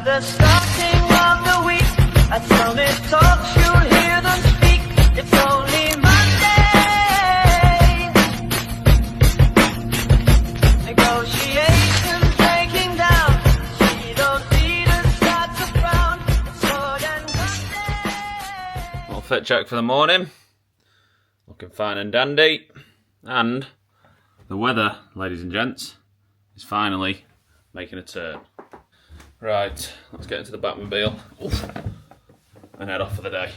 the starting of the week. At Summit Talks, you'll hear them speak. It's only Monday. Negotiations breaking down. See those leaders start to frown. It's more than Monday. Little fit check for the morning. Looking fine and dandy. And the weather, ladies and gents, is finally making a turn. Right, let's get into the Batmobile and head off for the day.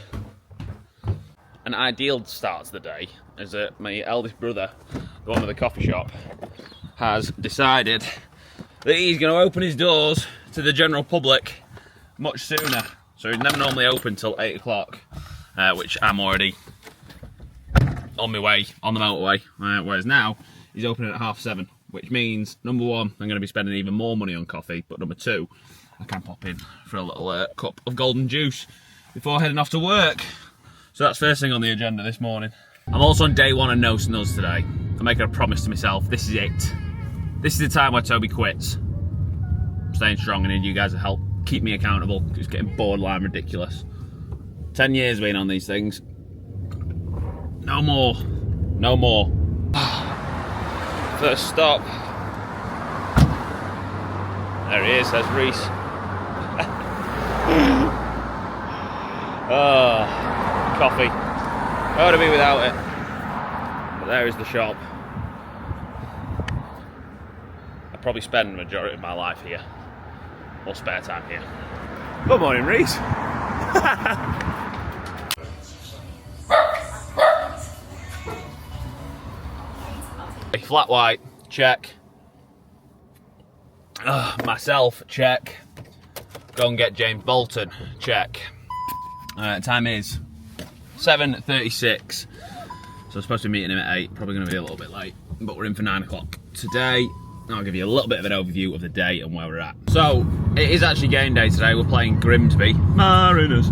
An ideal start to the day is that my eldest brother, the one with the coffee shop, has decided that he's going to open his doors to the general public much sooner. So he's never normally open till 8 o'clock, which I'm already on my way, on the motorway, whereas now he's opening at 7:30, which means, number one, I'm going to be spending even more money on coffee, but number two, I can pop in for a little cup of golden juice before heading off to work. So that's first thing on the agenda this morning. I'm also on day one of No Snooze today. I'm making a promise to myself, this is it. This is the time where Toby quits. I'm staying strong and need you guys to help keep me accountable, because it's getting borderline ridiculous. 10 years being on these things. No more. No more. First stop. There he is, there's Reese. Oh, coffee. How would I be without it? But there is the shop. I probably spend the majority of my life here, or spare time here. Good morning, Reese. Flat white, check. Myself, check. Go and get James Bolton, check. Time is 7:36. So I'm supposed to be meeting him at 8, probably going to be a little bit late, but we're in for 9 o'clock today. I'll give you a little bit of an overview of the day and where we're at. So, it is actually game day today. We're playing Grimsby Mariners,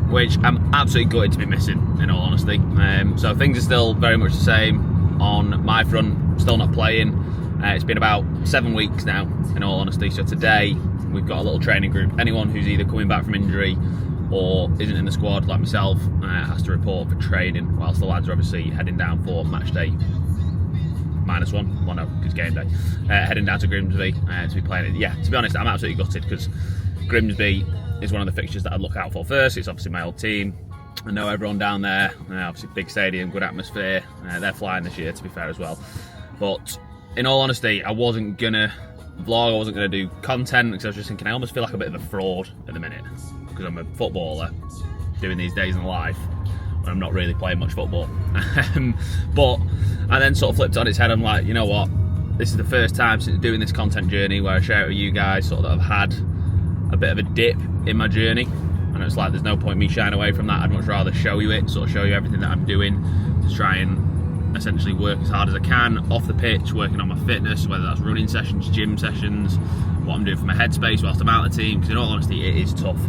which I'm absolutely gutted to be missing, in all honesty. So things are still very much the same on my front, still not playing. It's been about 7 weeks now, in all honesty. So today, we've got a little training group. Anyone who's either coming back from injury or isn't in the squad, like myself, has to report for training, whilst the lads are obviously heading down for match day -1. Well, no, it's game day. Heading down to Grimsby to be playing it. Yeah, to be honest, I'm absolutely gutted, because Grimsby is one of the fixtures that I'd look out for first. It's obviously my old team. I know everyone down there, obviously big stadium, good atmosphere. They're flying this year, to be fair, as well. But in all honesty, I wasn't gonna vlog, I wasn't gonna do content, because I was just thinking I almost feel like a bit of a fraud at the minute, because I'm a footballer doing these days in life when I'm not really playing much football. But I then sort of flipped it on its head. I'm like, you know what, this is the first time since doing this content journey where I share it with you guys, sort of that I've had a bit of a dip in my journey. And it's like, there's no point me shying away from that. I'd much rather show you it, sort of show you everything that I'm doing to try and essentially work as hard as I can off the pitch, working on my fitness, whether that's running sessions, gym sessions, what I'm doing for my headspace whilst I'm out of the team, because in all honesty, it is tough.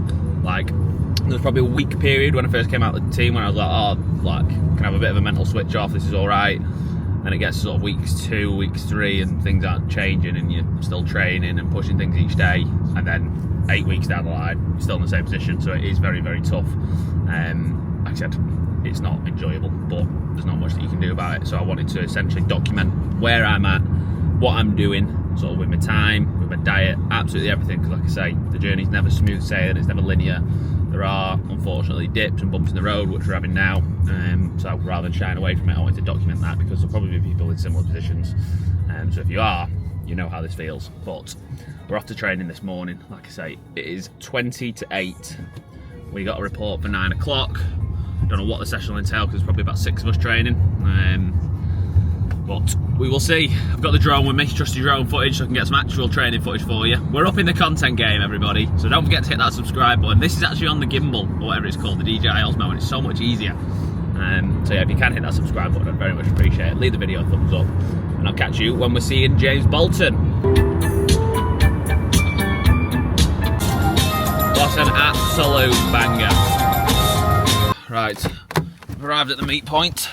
Like, there was probably a week period when I first came out of the team when I was like, oh, like, can I have a bit of a mental switch off, this is all right. Then it gets sort of weeks 2, weeks 3, and things aren't changing, and you're still training and pushing things each day, and then 8 weeks down the line, still in the same position. So it is very, very tough. Like I said, it's not enjoyable, but there's not much that you can do about it. So I wanted to essentially document where I'm at, what I'm doing, sort of with my time, with my diet, absolutely everything. Because like I say, the journey's never smooth sailing, it's never linear. There are, unfortunately, dips and bumps in the road, which we're having now. So rather than shying away from it, I wanted to document that, because there'll probably be people in similar positions. So if you are, you know how this feels. But we're off to training this morning. Like I say, it is 20 to 8. We got a report for 9 o'clock. Don't know what the session will entail, because there's probably about 6 of us training. But we will see. I've got the drone with me, trusty drone footage, so I can get some actual training footage for you. We're up in the content game, everybody, so don't forget to hit that subscribe button. This is actually on the gimbal, or whatever it's called, the DJI Osmo, and it's so much easier. So yeah, if you can hit that subscribe button, I'd very much appreciate it. Leave the video a thumbs up, and I'll catch you when we're seeing James Bolton. What an absolute banger. Right, I've arrived at the meet point.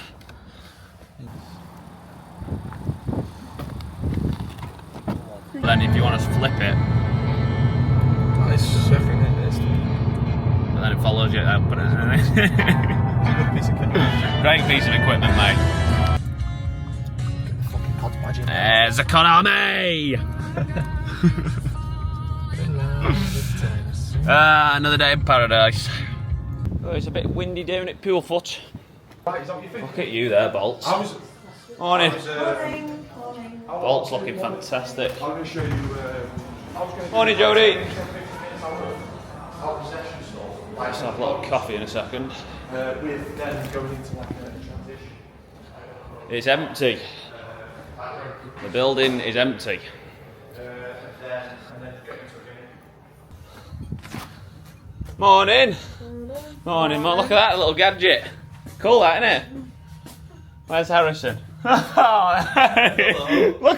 Then if you want to flip it, Great piece of equipment, mate. There's a Konami! Another day in paradise. Oh, it's a bit windy down at Poolfoot. Look at you there, Bolts. Morning. Bolts looking fantastic. Morning, Jody. Let's have a little coffee in a second. With then going into like a transition. It's empty. The building is empty. Morning. Morning, look at that little gadget. Cool, that, isn't it? Where's Harrison? Look at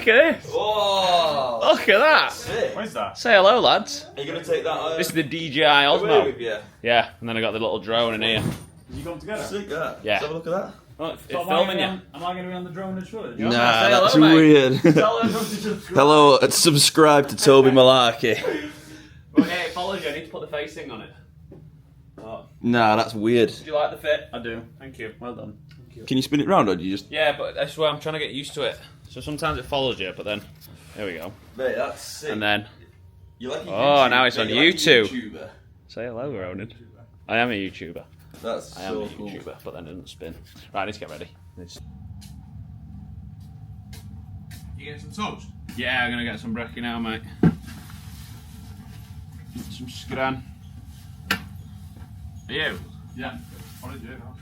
this. Whoa! Look at that. Sick. What is that? Say hello, lads. Are you going to take that? This is the DJI Osmo. With you? Yeah, and then I got the little drone in here. You going together? Sick that. Yeah. Let's have a look at that. Oh, it's So filming you. Am I going to be on the drone as well? Nah, Say that's hello, mate. weird. Tell everyone to subscribe. Hello, subscribe to Toby Malarkey. Well, yeah, it follows you. I need to put the face thing on it. Oh. Nah, that's weird. Do you like the fit? I do. Thank you. Well done. Can you spin it round or do you just... Yeah, but that's why I'm trying to get used to it. So sometimes it follows you, but then there we go. Mate, that's sick. And then You like Oh, now it's on YouTube. YouTuber. say hello, Ronan. I am a YouTuber. That's I am so a cool. YouTuber, but then it doesn't spin. Right, I need to get ready. You getting some toast? Yeah, I'm gonna get some brekkie now, mate. Get some scran. Are you? Yeah. What did you do now?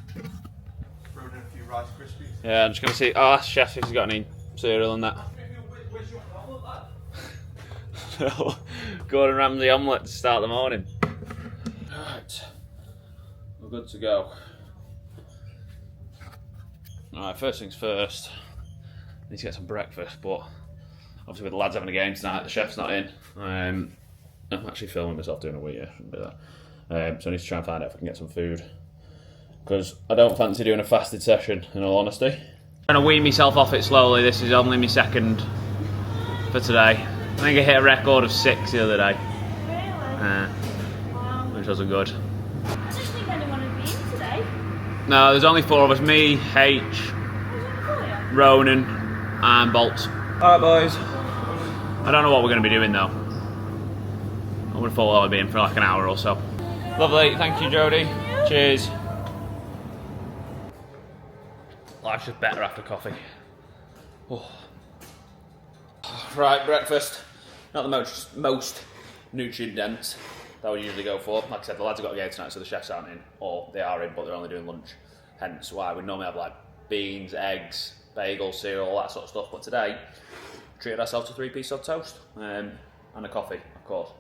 Throw in a few Rice Krispies. Yeah, I'm just gonna see. Oh, chef, if he's got any cereal in that. Gordon Ramsay omelette to start the morning. Right, we're good to go. Alright, first things first. I need to get some breakfast, but obviously with the lads having a game tonight, the chef's not in. I'm actually filming myself doing a wee, shouldn't do that. So I need to try and find out if I can get some food. Because I don't fancy doing a fasted session, in all honesty. I'm trying to wean myself off it slowly. This is only my second for today. I think I hit a record of 6 the other day. Wow. Which wasn't good. I don't think anyone would be in today. No, there's only 4 of us. Me, H, Ronan, and Bolt. Alright, boys. I don't know what we're going to be doing, though. I would have thought I would be in for like an hour or so. Lovely. Thank you, Jodie. Cheers. Life's just better after coffee. Oh. Right, breakfast. Not the most nutrient dense that we usually go for. Like I said, the lads have got a game tonight, so the chefs aren't in, or they are in, but they're only doing lunch. Hence why we normally have like beans, eggs, bagels, cereal, all that sort of stuff. But today, treated ourselves to 3-piece of toast and a coffee, of course.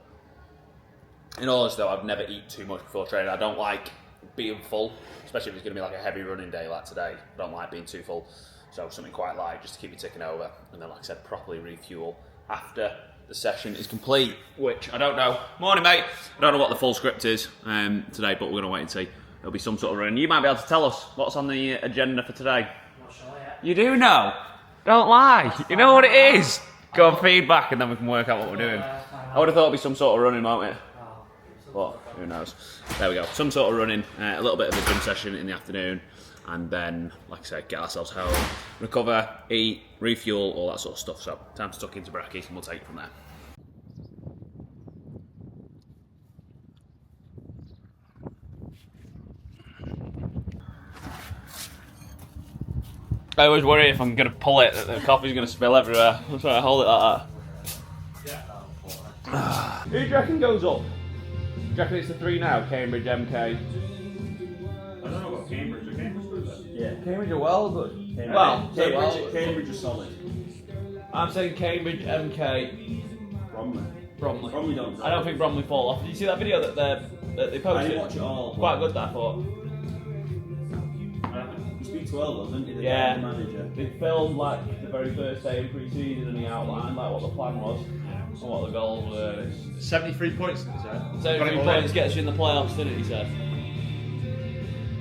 In all honesty, though, I'd never eat too much before training. I don't like being full, especially if it's going to be like a heavy running day like today. I don't like being too full. So something quite light just to keep you ticking over, and then, like I said, properly refuel after the session is complete, which I don't know. Morning, mate. I don't know what the full script is today, but we're going to wait and see. There'll be some sort of run. You might be able to tell us what's on the agenda for today. Not sure yet. You do know. Don't lie. You know what it is. Go on feedback, and then we can work out what we're doing. I would have thought it'd be some sort of running, won't it? But who knows? There we go. Some sort of running, a little bit of a gym session in the afternoon, and then, like I said, get ourselves home, recover, eat, refuel, all that sort of stuff. So, time to tuck into brekkie, and we'll take it from there. I always worry if I'm going to pull it, that the coffee's going to spill everywhere. I'm trying to hold it like that. Who do you reckon goes up? Do you reckon it's the 3 now? Cambridge, MK? I don't know about Cambridge. Are Cambridge good then? Yeah, Cambridge are well good. Cambridge are solid. I'm saying Cambridge, MK, Bromley. Bromley. don't. I don't think Bromley fall off. Did you see that video that they posted? I didn't watch it all. Quite good, that I thought. You speak to Elbow, didn't you? The Yeah. manager. They filmed like the very first day in pre-season, and he outlined like what the plan was and what the goals were. 73 points, did you say? 73 points gets you in the playoffs, didn't it? He said.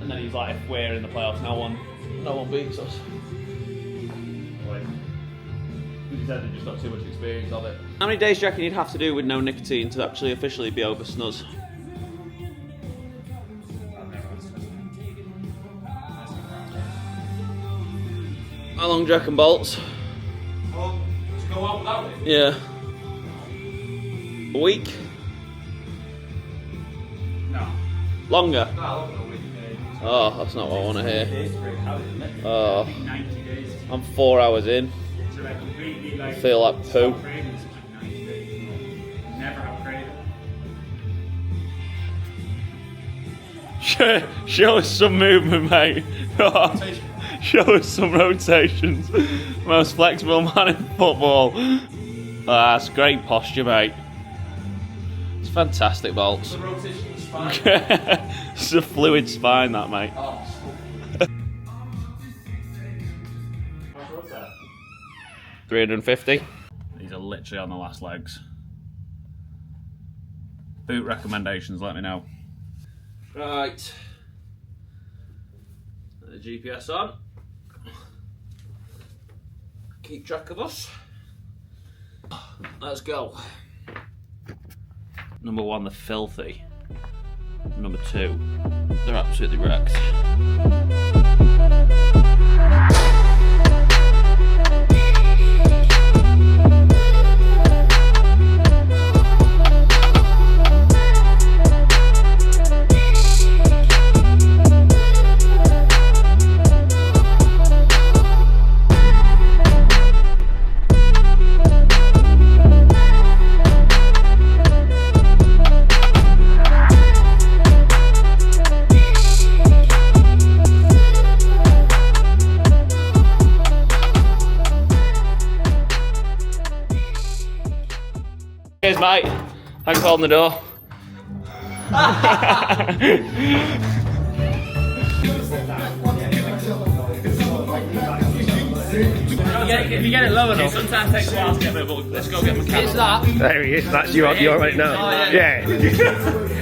And then he's like, if we're in the playoffs, no one beats us. He said they just got too much experience of it. How many days do you reckon you'd have to do with no nicotine to actually officially be over snus? How long do you reckon, bolts? Well, let's go out without it. Yeah. A week? No. Longer? No, I love a week. Oh, that's not what I want to hear. Days to break out, isn't it? Oh, 90 days. I'm 4 hours in. So like completely like. Feel like poo. stop training is like 90 days. Never have training. Show us some movement, mate. Show us some rotations. Most flexible man in football. Ah, that's great posture, mate. It's fantastic, bolts. The rotation of the spine. It's a fluid spine, that, mate. Oh, What's that? 350. These are literally on the last legs. Boot recommendations, let me know. Right. Put the GPS on. Keep track of us. Let's go. Number 1, they're filthy. Number 2, they're absolutely wrecked. Cheers, mate. Thanks for holding the door. If you get it low enough, it sometimes takes a while to get there, but let's go get my camera. It's that. There he is, that's you on right now. Yeah.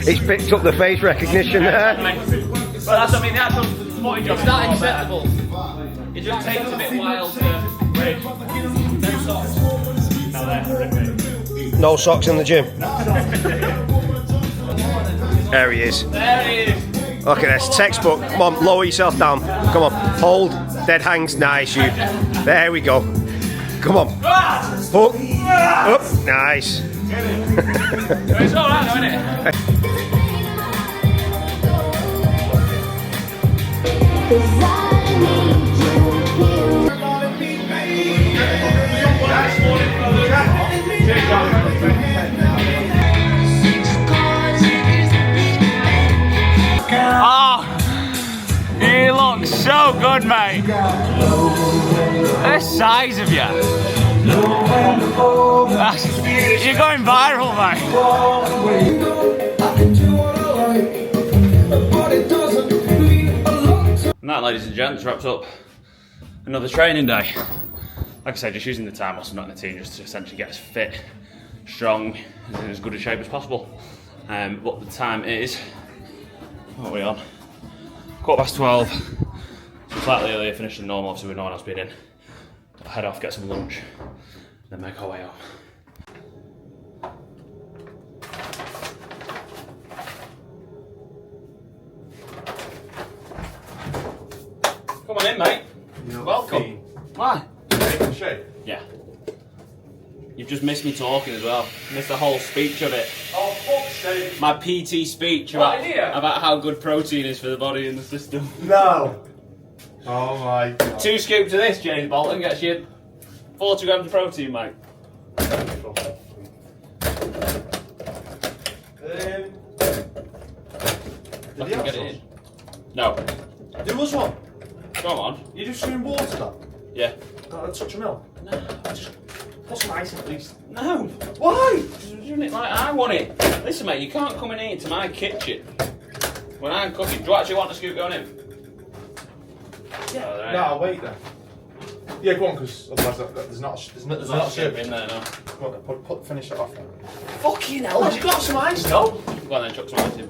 He's picked up the face recognition there. But that's, I mean, the actual spotting job. It's not acceptable. It just takes a bit while to break. No socks. Now they're No socks in the gym. There he is. There he is. Look at this, textbook. Come on, lower yourself down. Come on, hold, dead hangs, nice you. There we go. Come on. Hook, up, nice. It's alright though, isn't it? Oh, you look so good, mate. The size of you. You're going viral, mate. And that, ladies and gents, wraps up another training day. Like I said, just using the time whilst I'm not in the team just to essentially get us fit, strong, and in as good a shape as possible. But the time is, what are we on? 12:15. So slightly earlier, finished than normal, obviously with no one else being in. I'll head off, get some lunch, then make our way home. Come on in, mate. Welcome. Why? shape. Yeah. You've just missed me talking as well. Missed the whole speech of it. Oh, fuck's sake. My PT speech What, about, in here? about how good protein is for the body and the system. No. Oh my god. 2 scoops of this, James Bolton, gets you 40 grams of protein, mate. Did I can get it in. No. There was one. Go on. You just threw in water that? Yeah. Not a touch of milk? No. Just put some ice in at least. No. Why? Just doing it like I want it. Listen, mate, you can't come in here to my kitchen when I'm cooking. Do you actually want a scoop going in? Yeah. Oh, there No, you I'll wait then. Yeah, go on, because otherwise there's not There's not not a a scoop sip. in there, no. Come on, finish it off then. Fucking hell. Oh, you got some ice though? Go on then, chuck some ice in.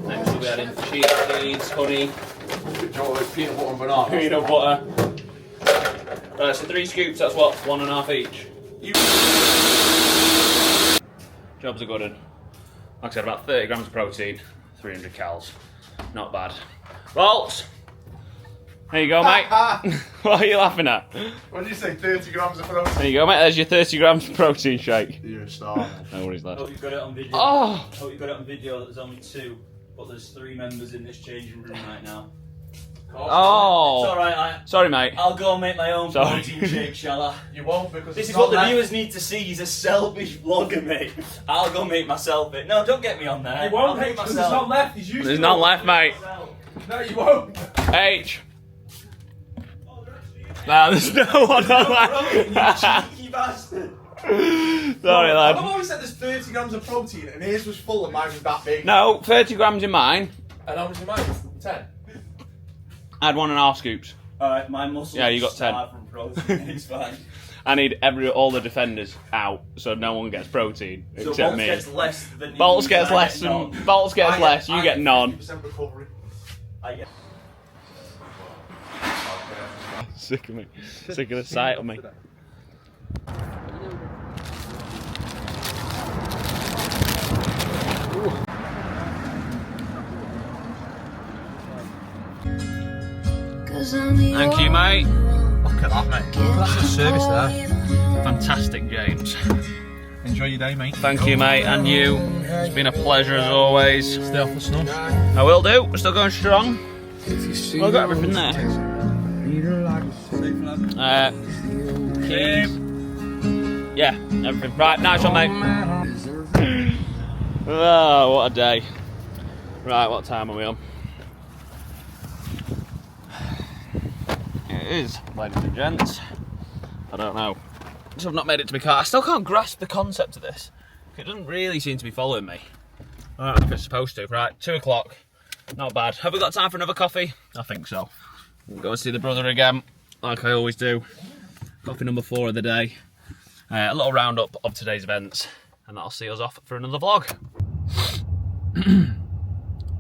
Next we'll be adding cheese, seeds, honey, Peanut butter and banana. peanut butter. Right, so 3 scoops, that's what, 1.5 each. Job's a good one. Like I said, about 30 grams of protein, 300 calories. Not bad. Bolts! There you go, mate. What are you laughing at? What did you say? 30 grams of protein. There you go, mate. There's your 30 grams protein shake. You're a star. No worries, lad. Hope you got it on video. Oh! Hope you got it on video that there's only 2, but there's 3 members in this changing room right now. Oh! It's alright, Sorry, mate. I'll go and make my own Sorry. protein shake, shall I? You won't because This it's is not what the left. viewers need to see. He's a selfish vlogger, mate. I'll go make myself it. No, don't get me on there. You won't I'll make make because myself. it's not left. He's used There's to none it. left, mate. No, you won't. H. Nah, there's no one on You left. cheeky bastard. Sorry, I've lad. always said there's 30 grams of protein and his was full and mine was that big. No, 30 grams in mine. And how much in mine? 10. I had 1.5 scoops. Alright, my muscles Yeah, you got 10. from protein. It's fine. I need all the defenders out so no one gets protein So except Bolts me. gets less than Bolts you, gets I less. get none. Bolts gets less. You get none. 50% recovery. I get. Sick of me. Sick of the sight of me. Thank you, mate. Look at that, mate. That's the service there. Fantastic, James. Enjoy your day, mate. Thank you, mate, and you. It's been a pleasure as always. Stay off the snow. I will do. We're still going strong. Well, I've got everything there. Yeah, everything. Right, nice one, mate. Oh, what a day. Right, what time are we on? It is, ladies and gents. I don't know. So I've not made it to my car. I still can't grasp the concept of this. It doesn't really seem to be following me. I don't know if it's supposed to. Right, 2 o'clock. Not bad. Have we got time for another coffee? I think so. We'll go and see the brother again, like I always do. Coffee number 4 of the day. A little roundup of today's events, and that'll see us off for another vlog.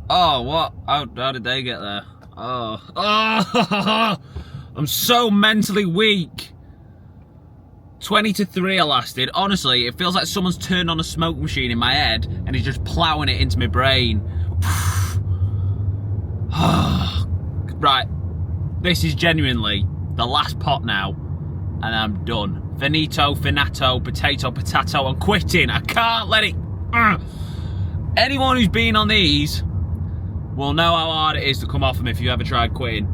Oh, what? How did they get there? Oh, I'm so mentally weak. 20-3 I lasted. Honestly, it feels like someone's turned on a smoke machine in my head and is just ploughing it into my brain. Right, this is genuinely the last pot now, and I'm done. Finito, finato, potato, potato. I'm quitting. I can't let it. Anyone who's been on these will know how hard it is to come off them if you ever tried quitting.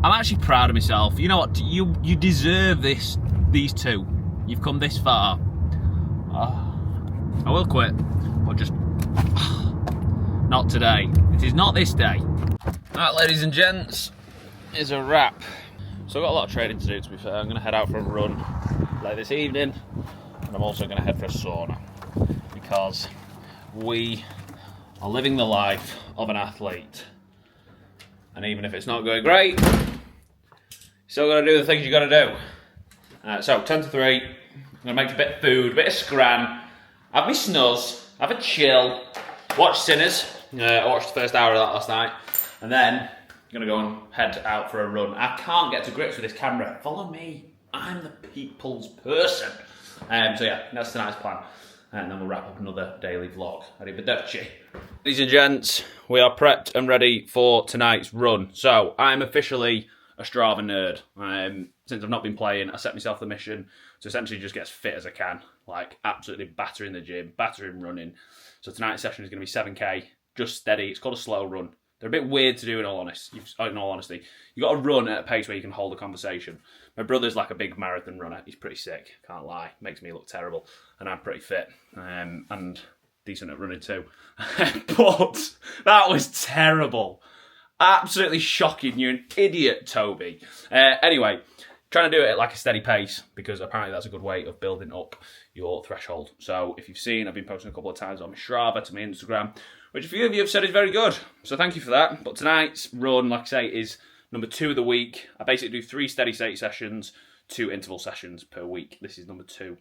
I'm actually proud of myself. You know what? You deserve this. These 2. You've come this far. I will quit, but just not today. It is not this day. Right, ladies and gents, is a wrap. So I've got a lot of training to do, to be fair. I'm going to head out for a run later this evening, and I'm also going to head for a sauna because we are living the life of an athlete. And even if it's not going great, you still got to do the things you got to do. So 10-3, I'm going to make a bit of food, a bit of scran, have me snuzz, have a chill, watch Sinners. I watched the first hour of that last night, and then I'm going to go and head out for a run. I can't get to grips with this camera. Follow me. I'm the people's person. So yeah, that's tonight's plan. And then we'll wrap up another daily vlog. Arrivederci. Ladies and gents, we are prepped and ready for tonight's run. So I'm officially a Strava nerd. Since I've not been playing, I set myself the mission to essentially just get as fit as I can. Like absolutely battering the gym, battering running. So tonight's session is going to be 7k, just steady. It's called a slow run. They're a bit weird to do in all honesty. You got to run at a pace where you can hold a conversation. My brother's like a big marathon runner. He's pretty sick, can't lie. Makes me look terrible. And I'm pretty fit and decent at running too. But that was terrible. Absolutely shocking. You're an idiot, Toby. Anyway, trying to do it at like a steady pace because apparently that's a good way of building up your threshold. So if you've seen, I've been posting a couple of times on my Strava to my Instagram, which a few of you have said is very good. So thank you for that. But tonight's run, like I say, is number 2 of the week. I basically do 3 steady state sessions, 2 interval sessions per week. This is number 2.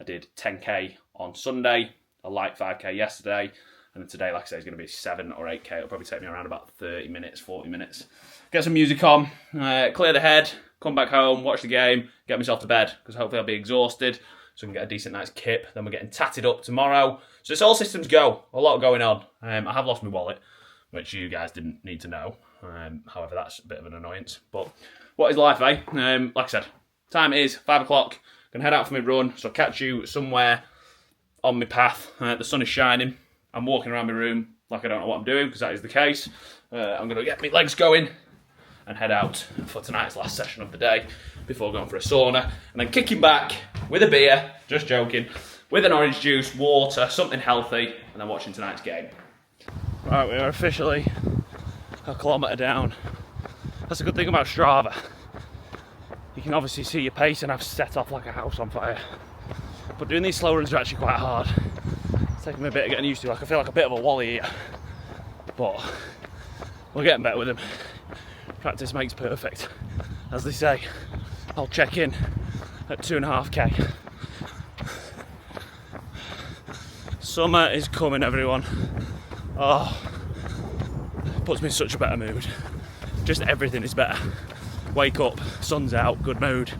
I did 10k on Sunday, a light 5k yesterday, and then today, like I say, is going to be 7 or 8k. It'll probably take me around about 30 minutes, 40 minutes. Get some music on, clear the head, come back home, watch the game, get myself to bed, because hopefully I'll be exhausted, so I can get a decent night's kip. Then we're getting tatted up tomorrow. So it's all systems go, a lot going on. I have lost my wallet, which you guys didn't need to know. However, that's a bit of an annoyance. But what is life, eh? Like I said, time is 5 o'clock. Gonna head out for my run, so I'll catch you somewhere on my path. The sun is shining. I'm walking around my room like I don't know what I'm doing, because that is the case. I'm gonna get my legs going and head out for tonight's last session of the day before going for a sauna, and then kicking back with a beer, just joking, with an orange juice, water, something healthy, and then watching tonight's game. Right, we are officially a kilometre down. That's a good thing about Strava. You can obviously see your pace, and I've set off like a house on fire. But doing these slow runs are actually quite hard. It's taking me a bit of getting used to. Like, I feel like a bit of a wally here, but we're getting better with them. Practice makes perfect, as they say. I'll check in at 2.5k. Summer is coming, everyone. Oh, it puts me in such a better mood. Just everything is better. Wake up, sun's out, good mood.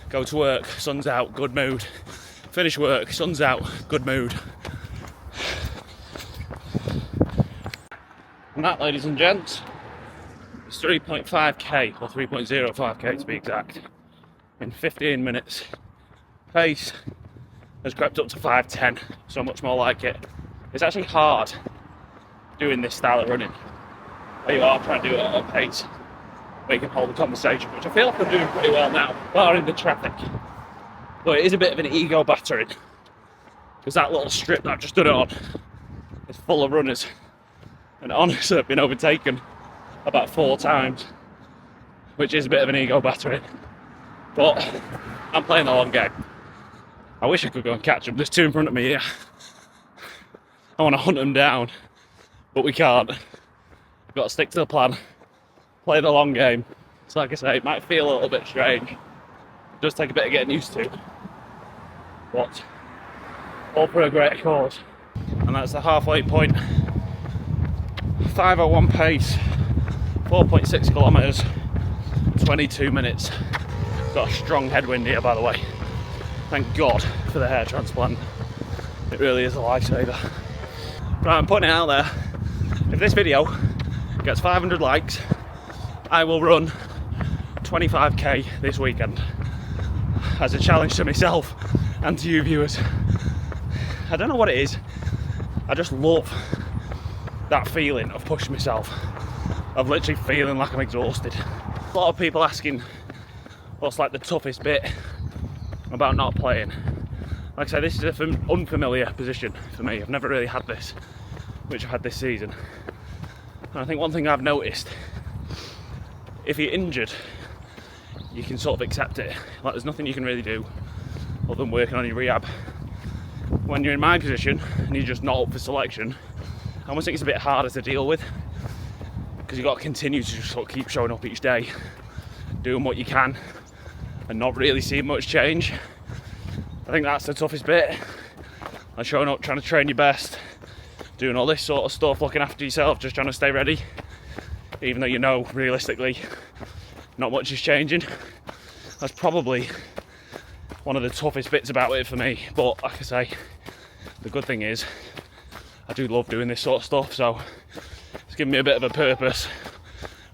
Go to work, sun's out, good mood. Finish work, sun's out, good mood. And that, ladies and gents, is 3.5k, or 3.05k to be exact, in 15 minutes. Pace has crept up to 5:10, so much more like it. It's actually hard doing this style of running, where you are trying to do it at a pace where you can hold a conversation, which I feel like I'm doing pretty well now, barring the traffic. But it is a bit of an ego battering, because that little strip that I've just done it on is full of runners, and honestly I've been overtaken about 4 times, which is a bit of an ego battering. But I'm playing the long game. I wish I could go and catch them. There's 2 in front of me here. I want to hunt them down, but we can't. We've got to stick to the plan, play the long game. So like I say, it might feel a little bit strange. It does take a bit of getting used to, but all for a great cause. And that's the halfway point. 5:01 pace, 4.6 kilometres, 22 minutes. Got a strong headwind here, by the way. Thank God for the hair transplant. It really is a lifesaver. Right, I'm putting it out there. If this video gets 500 likes, I will run 25k this weekend as a challenge to myself and to you viewers. I don't know what it is. I just love that feeling of pushing myself, of literally feeling like I'm exhausted. A lot of people asking what's like the toughest bit about not playing. Like I say, this is an unfamiliar position for me. I've never really had this, which I've had this season. And I think one thing I've noticed, if you're injured, you can sort of accept it. Like, there's nothing you can really do other than working on your rehab. When you're in my position and you're just not up for selection, I almost think it's a bit harder to deal with, because you've got to continue to just sort of keep showing up each day, doing what you can, and not really seeing much change. I think that's the toughest bit. Like showing up, trying to train your best, doing all this sort of stuff, looking after yourself, just trying to stay ready, even though you know realistically not much is changing. That's probably one of the toughest bits about it for me. But like I say, the good thing is I do love doing this sort of stuff, so it's given me a bit of a purpose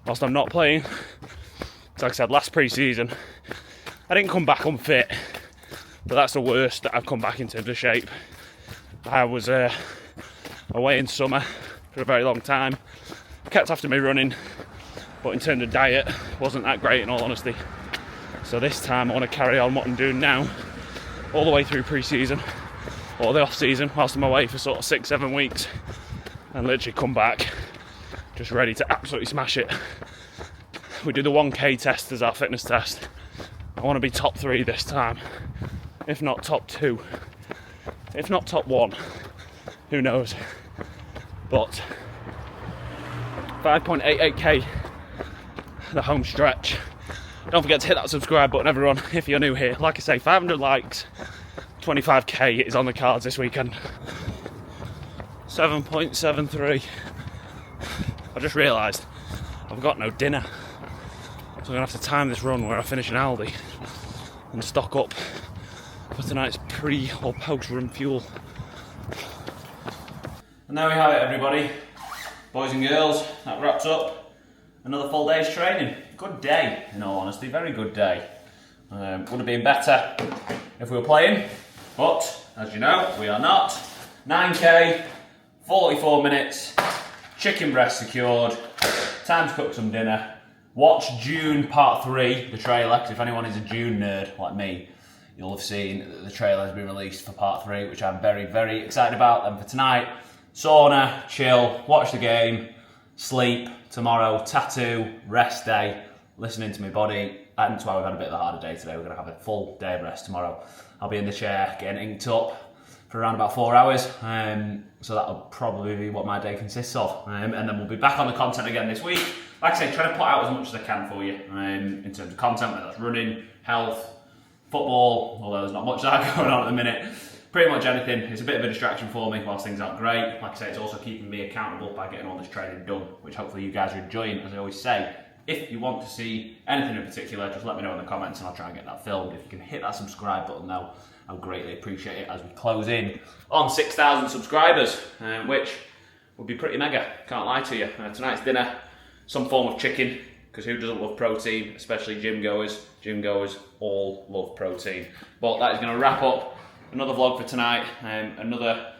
whilst I'm not playing. So like I said, last pre-season I didn't come back unfit, but that's the worst that I've come back in terms of shape. I was away in summer for a very long time, kept after me running, but in terms of diet wasn't that great in all honesty. So this time I want to carry on what I'm doing now all the way through pre-season or the off-season whilst I'm away for sort of 6-7 weeks, and literally come back just ready to absolutely smash it. We do the 1k test as our fitness test. I want to be top 3 this time, if not top 2, if not top 1, who knows. But 5.88k, the home stretch. Don't forget to hit that subscribe button, everyone, if you're new here. Like I say, 500 likes, 25k is on the cards this weekend. 7.73. I just realised I've got no dinner, so I'm going to have to time this run where I finish in Aldi and stock up for tonight's pre or post run fuel. And there we have it, everybody. Boys and girls, that wraps up another full day's training. Good day, in all honesty, very good day. Would have been better if we were playing, but as you know, we are not. 9k, 44 minutes, chicken breast secured, time to cook some dinner. Watch June Part 3, the trailer, because if anyone is a June nerd like me, you'll have seen that the trailer has been released for Part 3, which I'm very, very excited about. And for tonight, sauna, chill, watch the game, sleep, tomorrow, tattoo, rest day, listening to my body. And that's why we've had a bit of a harder day today. We're going to have a full day of rest tomorrow. I'll be in the chair getting inked up for around about 4 hours. So that'll probably be what my day consists of. And then we'll be back on the content again this week. Like I say, trying to put out as much as I can for you in terms of content, whether that's running, health, football, although there's not much of that going on at the minute. Pretty much anything. It's a bit of a distraction for me whilst things aren't great. Like I say, it's also keeping me accountable by getting all this training done, which hopefully you guys are enjoying. As I always say, if you want to see anything in particular, just let me know in the comments and I'll try and get that filmed. If you can hit that subscribe button though, I'd greatly appreciate it as we close in on 6,000 subscribers, which would be pretty mega, can't lie to you. Tonight's dinner, some form of chicken, because who doesn't love protein, especially gym goers? Gym goers all love protein. But that is going to wrap up another vlog for tonight, another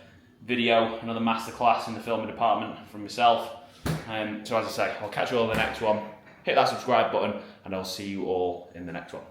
video, another masterclass in the filming department from myself. So as I say, I'll catch you all in the next one. Hit that subscribe button and I'll see you all in the next one.